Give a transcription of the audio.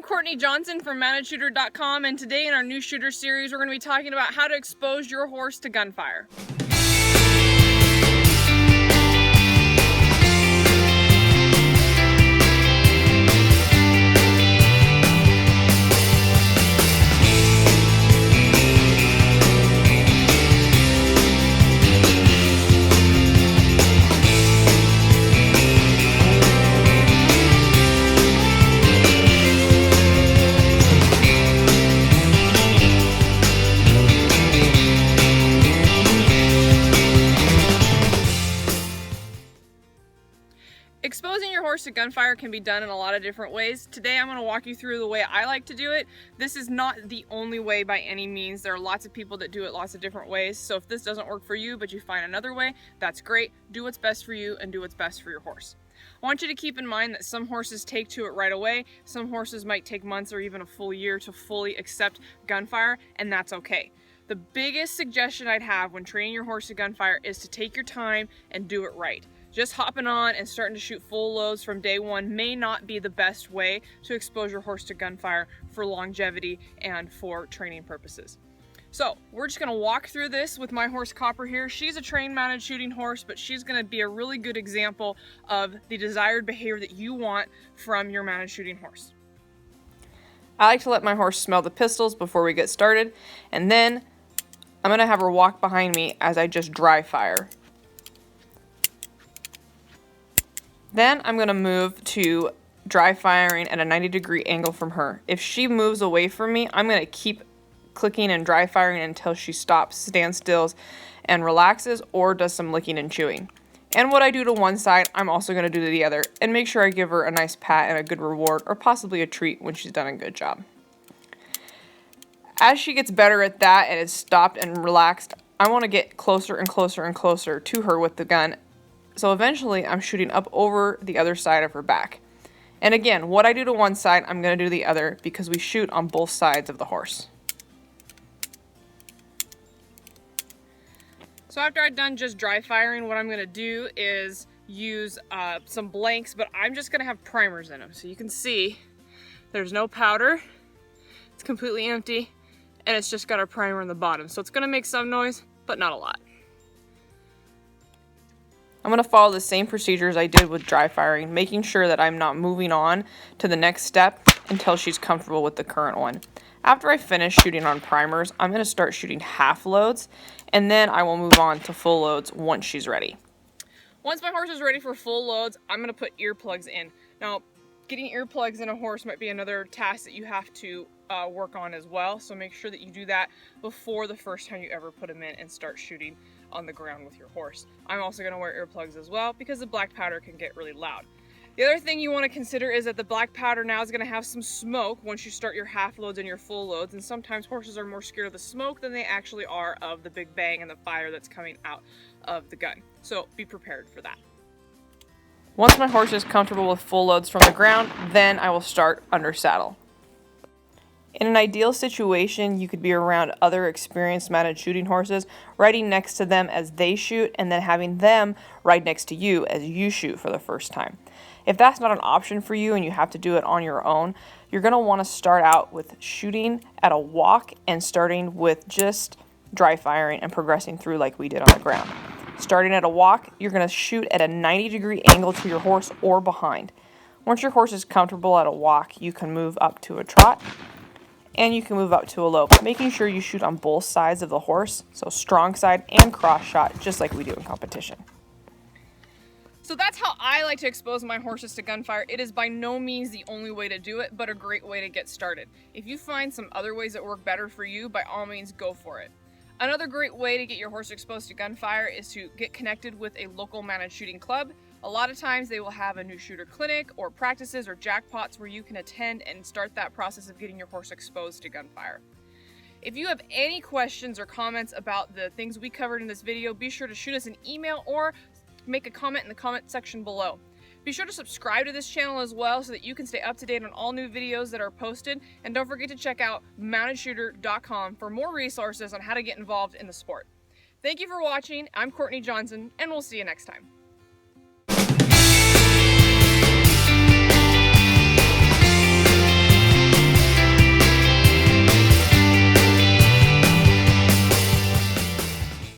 Courtney Johnson from MountedShooter.com, and today in our new shooter series we're going to be talking about how to expose your horse to gunfire. Exposing your horse to gunfire can be done in a lot of different ways. Today I'm going to walk you through the way I like to do it. This is not the only way by any means. There are lots of people that do it lots of different ways. So if this doesn't work for you, but you find another way, that's great. Do what's best for you and do what's best for your horse. I want you to keep in mind that some horses take to it right away. Some horses might take months or even a full year to fully accept gunfire, and that's okay. The biggest suggestion I'd have when training your horse to gunfire is to take your time and do it right. Just hopping on and starting to shoot full loads from day one may not be the best way to expose your horse to gunfire for longevity and for training purposes. So we're just going to walk through this with my horse Copper here. She's a trained mounted shooting horse, but she's going to be a really good example of the desired behavior that you want from your mounted shooting horse. I like to let my horse smell the pistols before we get started, and then I'm going to have her walk behind me as I just dry fire. Then I'm going to move to dry firing at a 90-degree angle from her. If she moves away from me, I'm going to keep clicking and dry firing until she stops, stands still, and relaxes, or does some licking and chewing. And what I do to one side, I'm also going to do to the other, and make sure I give her a nice pat and a good reward, or possibly a treat when she's done a good job. As she gets better at that and is stopped and relaxed, I want to get closer and closer and closer to her with the gun. So eventually I'm shooting up over the other side of her back. And again, what I do to one side, I'm going to do to the other because we shoot on both sides of the horse. So after I've done just dry firing, what I'm going to do is use some blanks, but I'm just going to have primers in them. So you can see there's no powder, it's completely empty, and it's just got our primer in the bottom. So it's going to make some noise, but not a lot. I'm going to follow the same procedures I did with dry firing, making sure that I'm not moving on to the next step until she's comfortable with the current one. After I finish shooting on primers, I'm going to start shooting half loads, and then I will move on to full loads once she's ready. Once my horse is ready for full loads, I'm going to put earplugs in. Now, getting earplugs in a horse might be another task that you have to work on as well, so make sure that you do that before the first time you ever put them in and start shooting on the ground with your horse. I'm also going to wear earplugs as well because the black powder can get really loud. The other thing you want to consider is that the black powder now is going to have some smoke once you start your half loads and your full loads, and sometimes horses are more scared of the smoke than they actually are of the big bang and the fire that's coming out of the gun. So be prepared for that. Once my horse is comfortable with full loads from the ground, then I will start under saddle. In an ideal situation, you could be around other experienced mounted shooting horses, riding next to them as they shoot, and then having them ride next to you as you shoot for the first time. If that's not an option for you and you have to do it on your own, you're going to want to start out with shooting at a walk and starting with just dry firing and progressing through like we did on the ground. Starting at a walk, you're going to shoot at a 90-degree angle to your horse or behind. Once your horse is comfortable at a walk, you can move up to a trot, and you can move up to a lope, making sure you shoot on both sides of the horse, so strong side and cross shot, just like we do in competition. So that's how I like to expose my horses to gunfire. It is by no means the only way to do it, but a great way to get started. If you find some other ways that work better for you, by all means go for it. Another great way to get your horse exposed to gunfire is to get connected with a local mounted shooting club. A lot of times they will have a new shooter clinic or practices or jackpots where you can attend and start that process of getting your horse exposed to gunfire. If you have any questions or comments about the things we covered in this video, be sure to shoot us an email or make a comment in the comment section below. Be sure to subscribe to this channel as well so that you can stay up to date on all new videos that are posted, and don't forget to check out MountedShooter.com for more resources on how to get involved in the sport. Thank you for watching. I'm Courtney Johnson, and we'll see you next time.